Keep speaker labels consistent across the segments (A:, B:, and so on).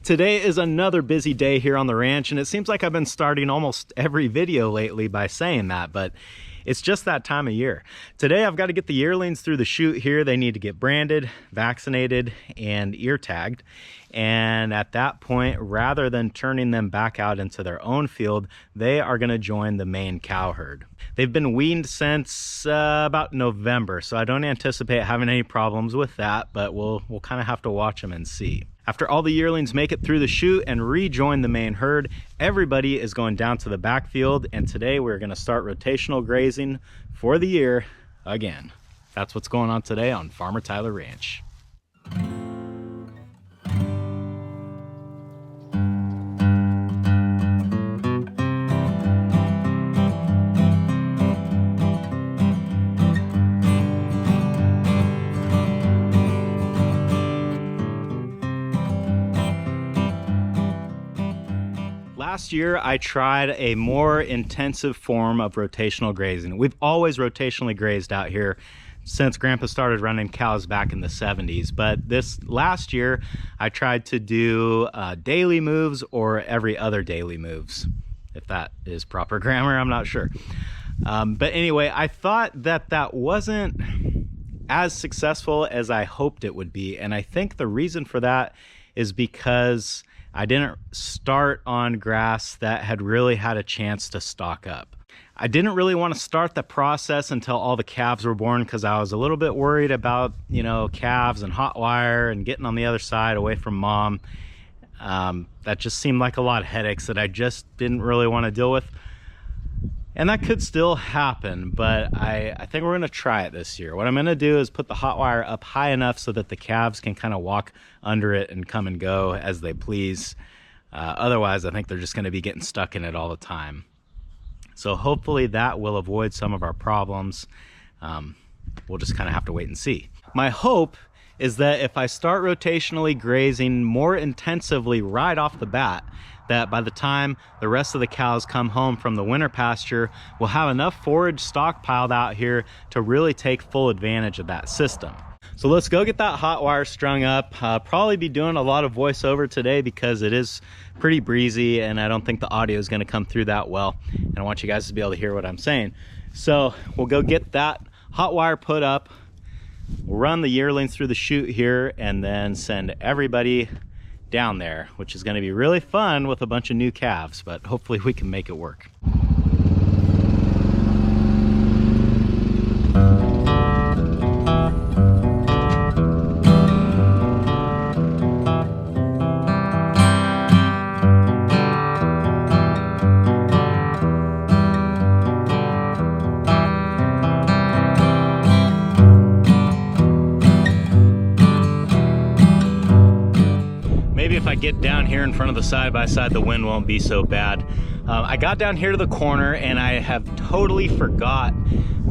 A: Today is another busy day here on the ranch, and it seems like I've been starting almost every video lately by saying that, but it's just that time of year. Today I've got to get the yearlings through the chute here. They need to get branded, vaccinated, and ear tagged. And at that point, rather than turning them back out into their own field, they are going to join the main cow herd. They've been weaned since about November, so I don't anticipate having any problems with that, but we'll kind of have to watch them and see. After all the yearlings make it through the chute and rejoin the main herd, everybody is going down to the backfield, and today we're going to start rotational grazing for the year again. That's what's going on today on Farmertylerranch. Last year, I tried a more intensive form of rotational grazing. We've always rotationally grazed out here since Grandpa started running cows back in the 70s. But this last year, I tried to do daily moves or every other daily moves. If that is proper grammar, I'm not sure. But anyway, I thought that that wasn't as successful as I hoped it would be. And I think the reason for that is because I didn't start on grass that had really had a chance to stock up. I didn't really want to start the process until all the calves were born because I was a little bit worried about, calves and Hotwire and getting on the other side away from mom. That just seemed like a lot of headaches that I just didn't really want to deal with. And that could still happen, but I think we're going to try it this year. What I'm going to do is put the Hotwire up high enough so that the calves can kind of walk under it and come and go as they please. Otherwise, I think they're just going to be getting stuck in it all the time. So hopefully that will avoid some of our problems. We'll just kind of have to wait and see. My hope is that if I start rotationally grazing more intensively right off the bat, that by the time the rest of the cows come home from the winter pasture, we'll have enough forage stockpiled out here to really take full advantage of that system. So let's go get that Hotwire strung up. Probably be doing a lot of voiceover today because it is pretty breezy and I don't think the audio is going to come through that well. And I want you guys to be able to hear what I'm saying. So we'll go get that Hotwire put up. We'll run the yearlings through the chute here and then send everybody down there, which is going to be really fun with a bunch of new calves, but hopefully we can make it work. If I get down here in front of the side-by-side, the wind won't be so bad. I got down here to the corner and I have totally forgot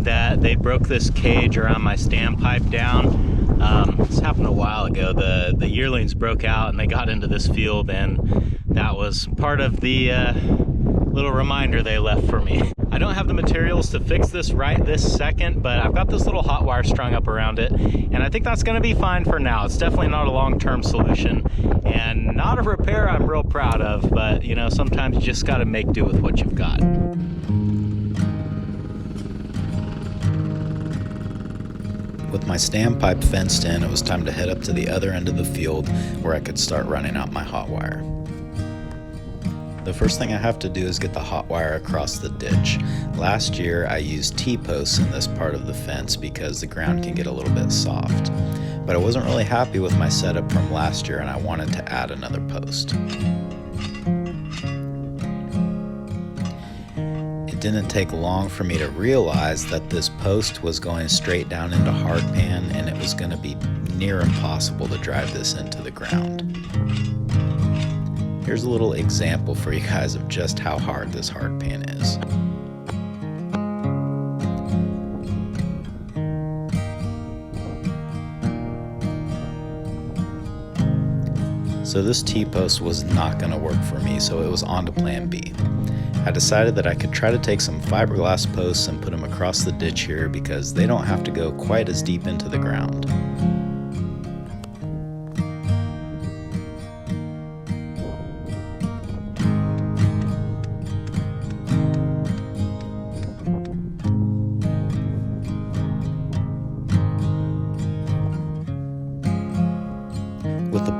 A: that they broke this cage around my standpipe down. This happened a while ago. The yearlings broke out and they got into this field, and that was part of the little reminder they left for me. I don't have the materials to fix this right this second, but I've got this little Hotwire strung up around it, and I think that's going to be fine for now. It's definitely not a long-term solution and not a repair I'm real proud of, but sometimes you just got to make do with what you've got.
B: With my standpipe fenced in, it was time to head up to the other end of the field where I could start running out my Hotwire. The first thing I have to do is get the Hotwire across the ditch. Last year I used T-posts in this part of the fence because the ground can get a little bit soft. But I wasn't really happy with my setup from last year and I wanted to add another post. It didn't take long for me to realize that this post was going straight down into hardpan and it was going to be near impossible to drive this into the ground. Here's a little example for you guys of just how hard this hardpan is. So this T-post was not going to work for me, so it was on to plan B. I decided that I could try to take some fiberglass posts and put them across the ditch here because they don't have to go quite as deep into the ground.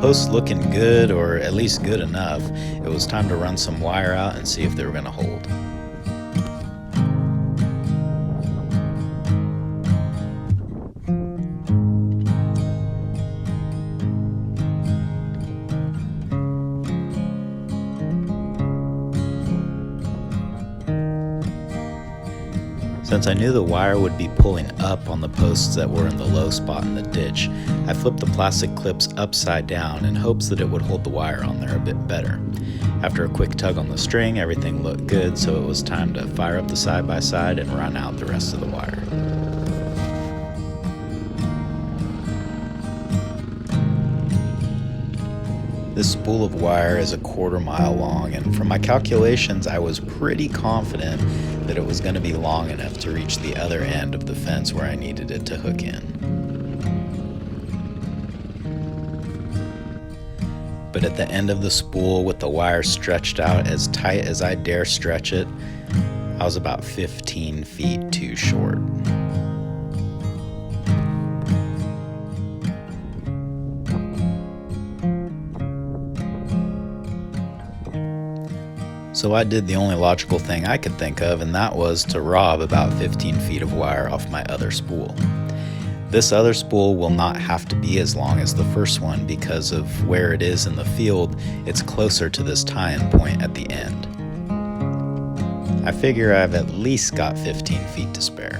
B: posts looking good, or at least good enough, it was time to run some wire out and see if they were going to hold. Since I knew the wire would be pulling up on the posts that were in the low spot in the ditch, I flipped the plastic clips upside down in hopes that it would hold the wire on there a bit better. After a quick tug on the string, everything looked good, so it was time to fire up the side-by-side and run out the rest of the wire. This spool of wire is a 1/4 mile long, and from my calculations, I was pretty confident that it was going to be long enough to reach the other end of the fence where I needed it to hook in. But at the end of the spool, with the wire stretched out as tight as I dare stretch it, I was about 15 feet too short. So I did the only logical thing I could think of, and that was to rob about 15 feet of wire off my other spool. This other spool will not have to be as long as the first one because of where it is in the field. It's closer to this tie-in point at the end. I figure I've at least got 15 feet to spare.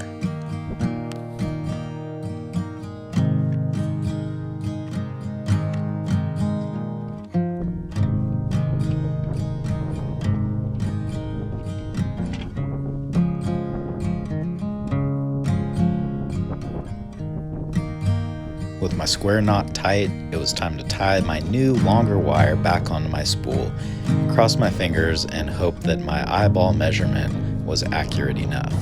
B: With my square knot tight, it was time to tie my new longer wire back onto my spool, cross my fingers, and hope that my eyeball measurement was accurate enough.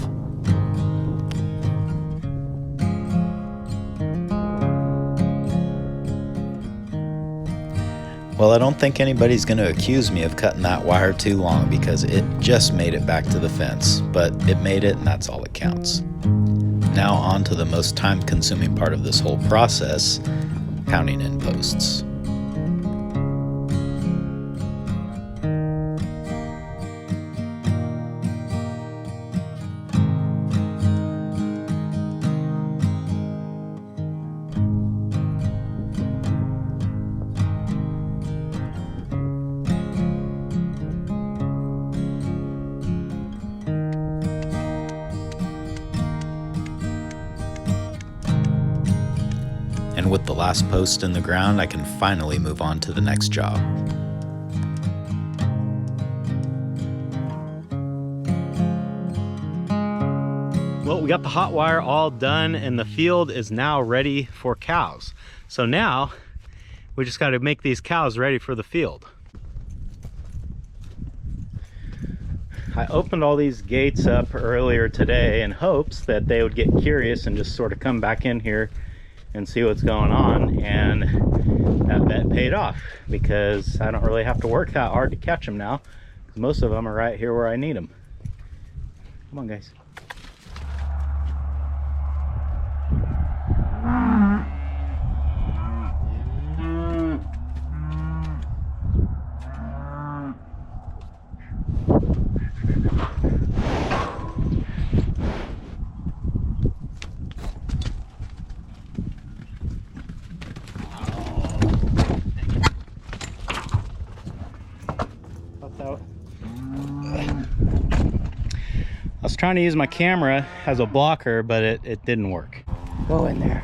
B: Well, I don't think anybody's going to accuse me of cutting that wire too long because it just made it back to the fence, but it made it and that's all that counts. Now on to the most time-consuming part of this whole process, pounding in posts. And with the last post in the ground, I can finally move on to the next job.
A: Well, we got the hot wire all done and the field is now ready for cows. So now we just got to make these cows ready for the field. I opened all these gates up earlier today in hopes that they would get curious and just sort of come back in here and see what's going on, and that bet paid off because I don't really have to work that hard to catch them now because most of them are right here where I need them. Come on, guys. I was trying to use my camera as a blocker, but it didn't work. Go in there.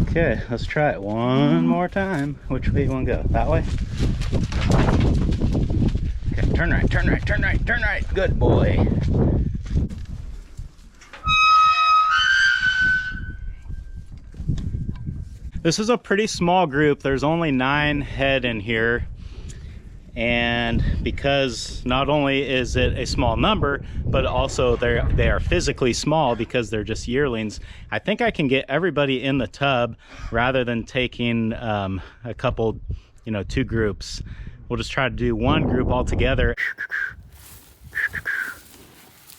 A: Okay, let's try it one more time. Which way you want to go? That way? Okay, turn right, turn right, turn right, turn right. Good boy. This is a pretty small group. There's only 9 head in here. And because not only is it a small number, but also they are physically small because they're just yearlings, I think I can get everybody in the tub rather than taking a couple, 2 groups. We'll just try to do one group all together.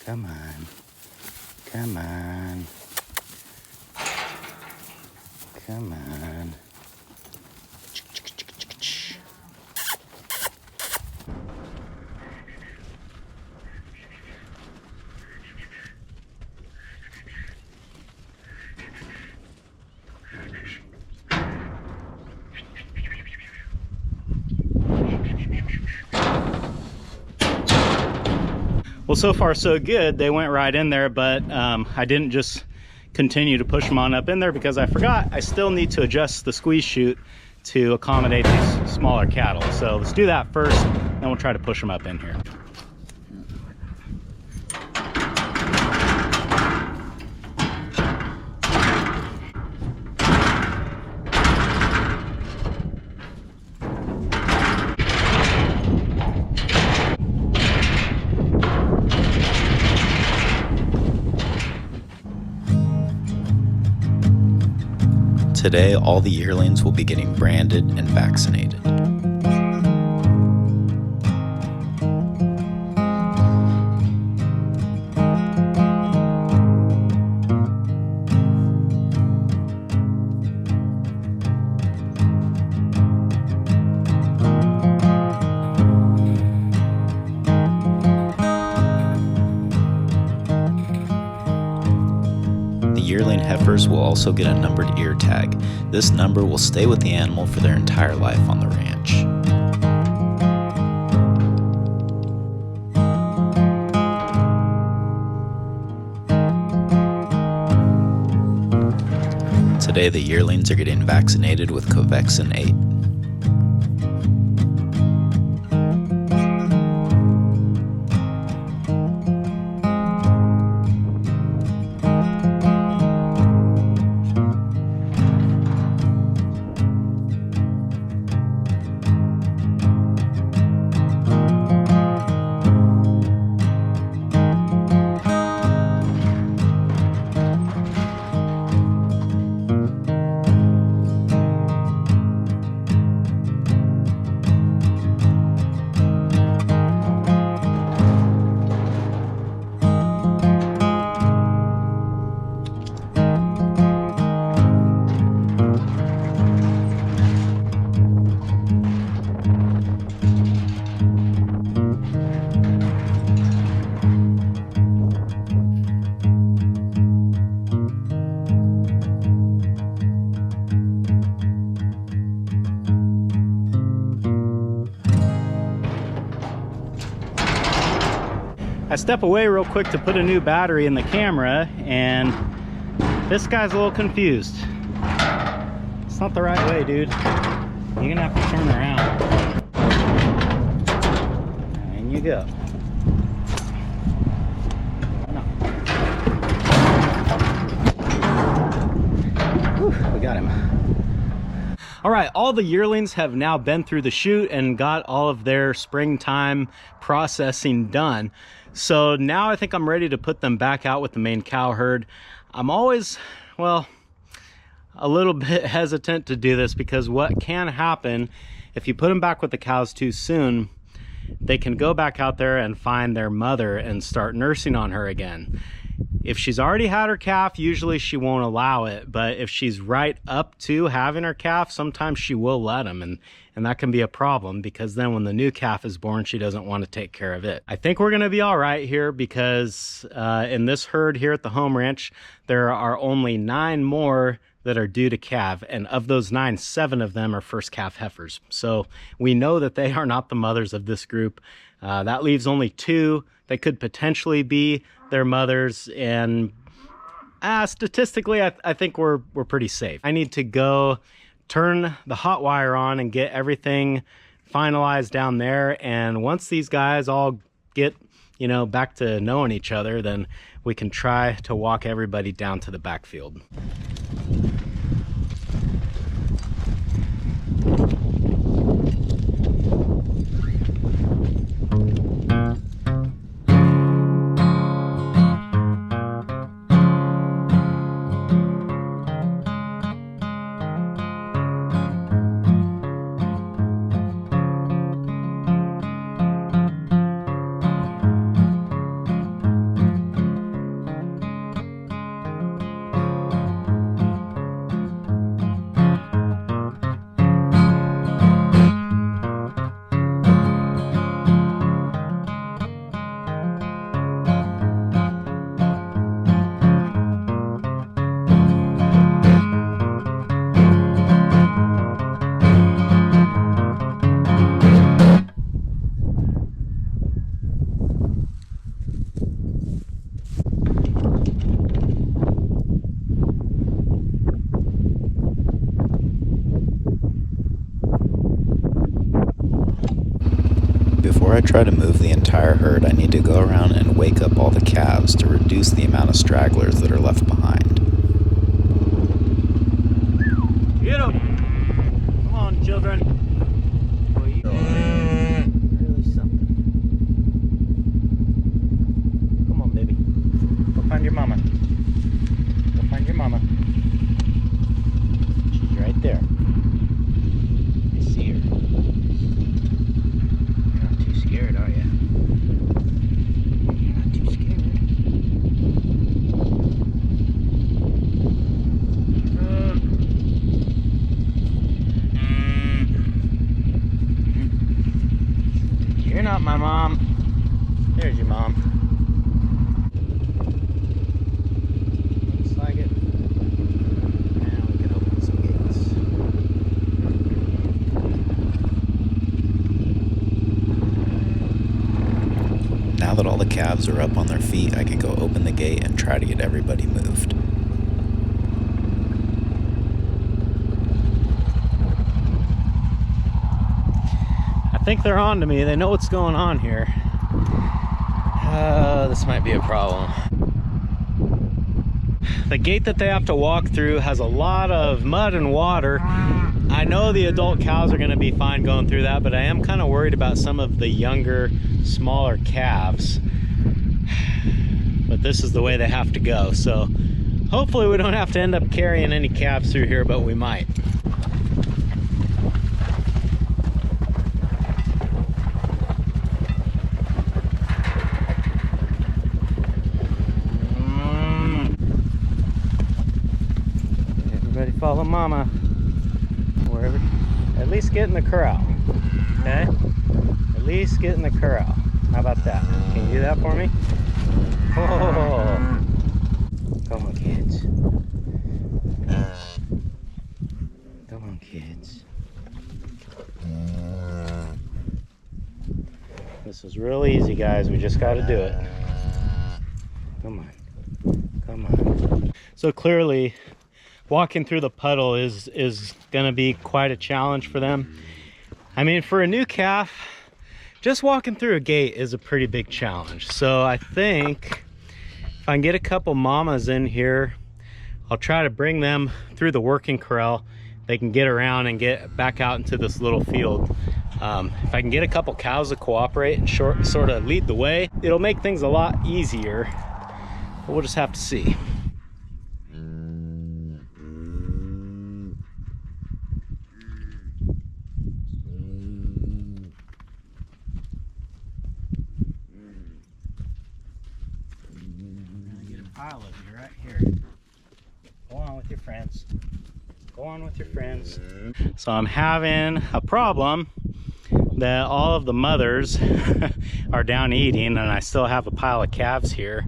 B: Come on. Come on. Come on.
A: Well, so far so good. They went right in there, but I didn't just continue to push them on up in there because I forgot I still need to adjust the squeeze chute to accommodate these smaller cattle. So let's do that first, then we'll try to push them up in here.
B: Today, all the yearlings will be getting branded and vaccinated. Yearling heifers will also get a numbered ear tag. This number will stay with the animal for their entire life on the ranch. Today the yearlings are getting vaccinated with Covaxin 8.
A: I step away real quick to put a new battery in the camera, and this guy's a little confused. It's not the right way, dude. You're gonna have to turn around. And you go. Whew, we got him. All right, all the yearlings have now been through the chute and got all of their springtime processing done. So now I think I'm ready to put them back out with the main cow herd. I'm always, well, a little bit hesitant to do this because what can happen if you put them back with the cows too soon, they can go back out there and find their mother and start nursing on her again. If she's already had her calf, usually she won't allow it, but if she's right up to having her calf, sometimes she will let them, and that can be a problem because then when the new calf is born, she doesn't want to take care of it. I think we're going to be all right here because in this herd here at the home ranch, there are only 9 more that are due to calve, and of those 9, 7 of them are first calf heifers. So we know that they are not the mothers of this group. That leaves only 2 that could potentially be their mothers, and statistically I think we're pretty safe. I need to go turn the Hotwire on and get everything finalized down there, and once these guys all get, you know, back to knowing each other, then we can try to walk everybody down to the backfield.
B: I try to move the entire herd, I need to go around and wake up all the calves to reduce the amount of stragglers that are left behind.
A: Get 'em! Come on, children. Boy, really something. Come on, baby. Go find your mama. Go find your mama. She's right there. I see her. You're not too scared, are you? You're not too scared. You're not my mom. There's your mom. Looks like it. Now we can open some gates.
B: Now that all the calves are up on their feet, I can go open the gate and try to get everybody moved.
A: I think they're on to me. They know what's going on here. This might be a problem. The gate that they have to walk through has a lot of mud and water. I know the adult cows are going to be fine going through that, but I am kind of worried about some of the younger, smaller calves. But this is the way they have to go, so hopefully we don't have to end up carrying any calves through here, but we might. Everybody follow mama. Wherever, at least get in the corral, okay? At least get in the corral. How about that? Can you do that for me? Oh, come on, kids. Come on, kids. This is real easy, guys. We just got to do it. Come on. Come on. So clearly, walking through the puddle is going to be quite a challenge for them. I mean, for a new calf, just walking through a gate is a pretty big challenge. So I think if I can get a couple mamas in here, I'll try to bring them through the working corral. They can get around and get back out into this little field. If I can get a couple cows to cooperate and sort of lead the way, it'll make things a lot easier. But we'll just have to see. Pile of you right here. Go on with your friends. Go on with your friends. So I'm having a problem that all of the mothers are down eating, and I still have a pile of calves here.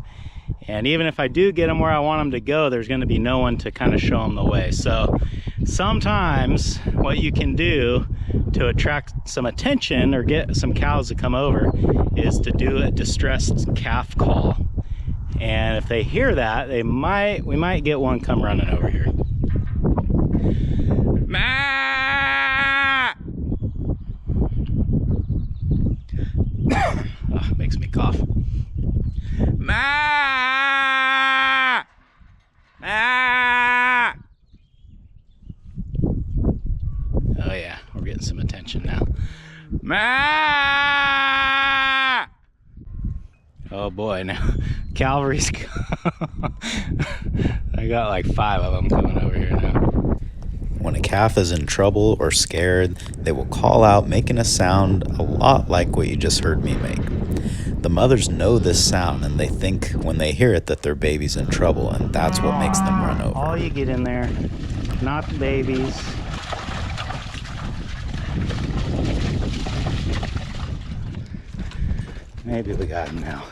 A: And even if I do get them where I want them to go, there's going to be no one to kind of show them the way. So sometimes what you can do to attract some attention or get some cows to come over is to do a distressed calf call. And if they hear that, we might get one come running over here. Ma! Oh, makes me cough. Ma! Ma! Oh yeah, we're getting some attention now. Ma! Oh boy, now Calvary's. I got like 5 of them coming over here now.
B: When a calf is in trouble or scared, they will call out, making a sound a lot like what you just heard me make. The mothers know this sound, and they think when they hear it that their baby's in trouble, and that's what makes them run over.
A: All you get in there, not the babies. Maybe we got him now.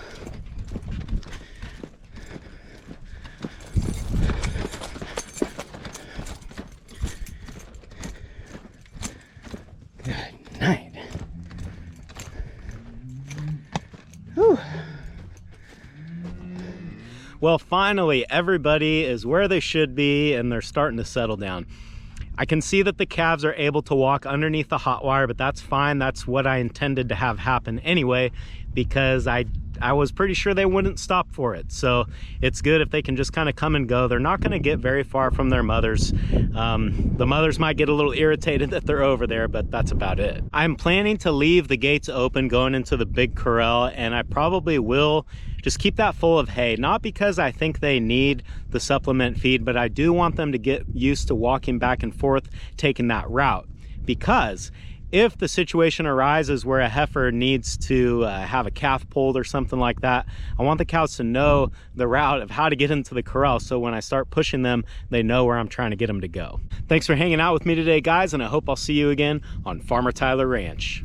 A: Good night. Whew. Well, finally, everybody is where they should be, and they're starting to settle down. I can see that the calves are able to walk underneath the hot wire, but that's fine. That's what I intended to have happen anyway, because I was pretty sure they wouldn't stop for it. So it's good if they can just kind of come and go. They're not going to get very far from their mothers. The mothers might get a little irritated that they're over there, but that's about it. I'm planning to leave the gates open going into the big corral, and I probably will just keep that full of hay, not because I think they need the supplement feed, but I do want them to get used to walking back and forth, taking that route. Because if the situation arises where a heifer needs to have a calf pulled or something like that, I want the cows to know the route of how to get into the corral, so when I start pushing them, they know where I'm trying to get them to go. Thanks for hanging out with me today, guys, and I hope I'll see you again on Farmer Tyler Ranch.